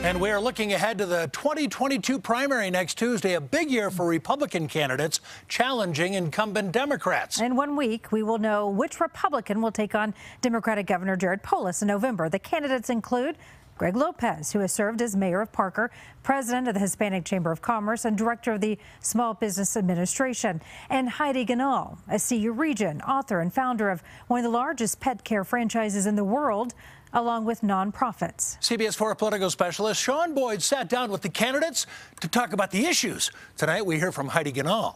And we are looking ahead to the 2022 primary next Tuesday, a big year for Republican candidates challenging incumbent Democrats. In 1 week, we will know which Republican will take on Democratic Governor Jared Polis in November. The candidates include Greg Lopez, who has served as mayor of Parker, president of the Hispanic Chamber of Commerce, and director of the Small Business Administration, and Heidi Ganahl, a CU Regent, author, and founder of one of the largest pet care franchises in the world, along with nonprofits. CBS 4 political specialist Sean Boyd sat down with the candidates to talk about the issues. Tonight, we hear from Heidi Ganahl.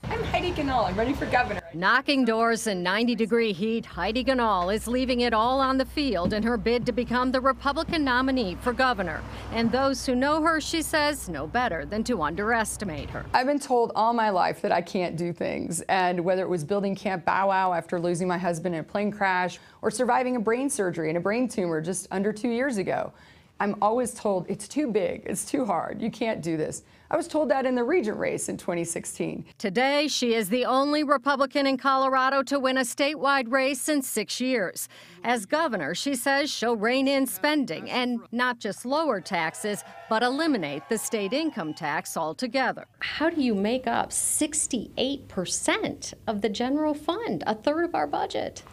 I'm Heidi Ganahl. I'm running for governor. Knocking doors in 90-degree heat, Heidi Ganahl is leaving it all on the field in her bid to become the Republican nominee for governor. And those who know her, she says, know better than to underestimate her. I've been told all my life that I can't do things. And whether it was building Camp Bow Wow after losing my husband in a plane crash or surviving a brain surgery and a brain tumor just under 2 years ago, I'm always told it's too big, it's too hard, you can't do this. I was told that in the Regent race in 2016. Today, she is the only Republican in Colorado to win a statewide race in 6 years. As governor, she says she'll rein in spending and not just lower taxes, but eliminate the state income tax altogether. How do you make up 68% of the general fund, a third of our budget?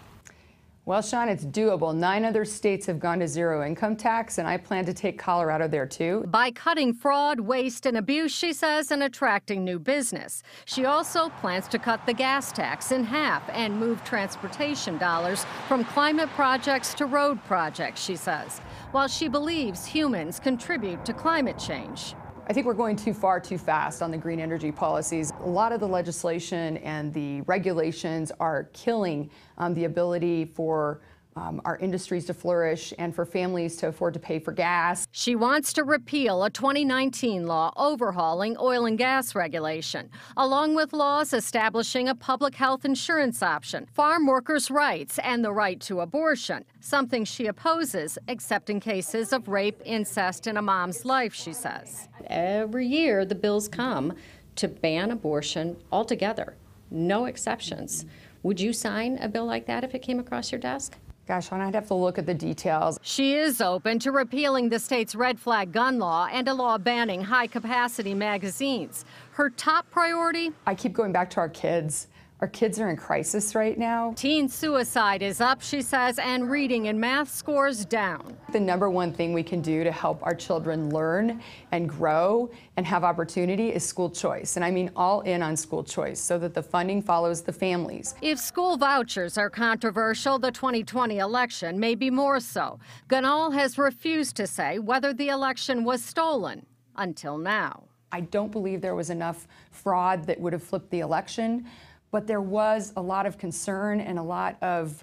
Well, Sean, it's doable. 9 other states have gone to zero income tax, and I plan to take Colorado there, too. By cutting fraud, waste, and abuse, she says, and attracting new business. She also plans to cut the gas tax in half and move transportation dollars from climate projects to road projects, she says, while she believes humans contribute to climate change. I think we're going too far too fast on the green energy policies. A lot of the legislation and the regulations are killing the ability for our industries to flourish and for families to afford to pay for gas. She wants to repeal a 2019 law overhauling oil and gas regulation, along with laws establishing a public health insurance option, farm workers' rights, and the right to abortion, something she opposes, except in cases of rape, incest, in a mom's life, she says. Every year, the bills come to ban abortion altogether, no exceptions. Would you sign a bill like that if it came across your desk? Gosh, I'd have to look at the details. She is open to repealing the state's red flag gun law and a law banning high-capacity magazines. Her top priority? I keep going back to our kids. Our kids are in crisis right now. Teen suicide is up, she says, and reading and math scores down. The #1 thing we can do to help our children learn and grow and have opportunity is school choice. And I mean all in on school choice so that the funding follows the families. If school vouchers are controversial, the 2020 election may be more so. Ganahl has refused to say whether the election was stolen until now. I don't believe there was enough fraud that would have flipped the election. But there was a lot of concern and a lot of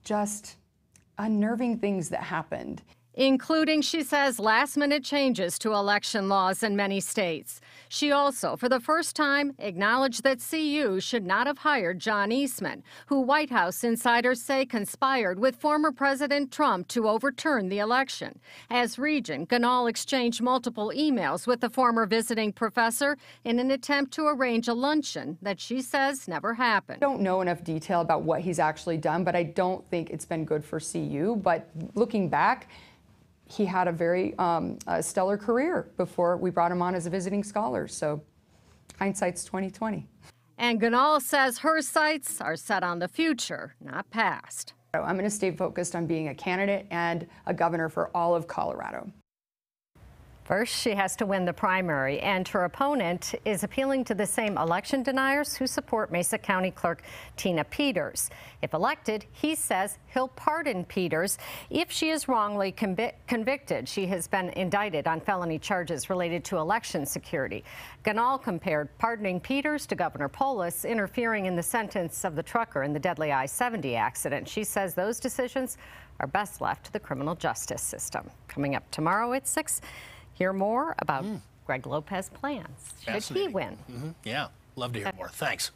just unnerving things that happened. Including, she says, last-minute changes to election laws in many states. She also, for the first time, acknowledged that CU should not have hired John Eastman, who White House insiders say conspired with former President Trump to overturn the election. As Regent, Ganahl exchanged multiple emails with the former visiting professor in an attempt to arrange a luncheon that she says never happened. I don't know enough detail about what he's actually done, but I don't think it's been good for CU. But looking back, he had a very stellar career before we brought him on as a visiting scholar. So hindsight's 2020. And Ganahl says her sights are set on the future, not past. I'm going to stay focused on being a candidate and a governor for all of Colorado. First, she has to win the primary, and her opponent is appealing to the same election deniers who support Mesa County Clerk Tina Peters. If elected, he says he'll pardon Peters if she is wrongly convicted. She has been indicted on felony charges related to election security. Ganahl compared pardoning Peters to Governor Polis interfering in the sentence of the trucker in the deadly I-70 accident. She says those decisions are best left to the criminal justice system. Coming up tomorrow at 6. Hear more about Greg Lopez's plans should he win. Yeah, love to hear more. Thanks.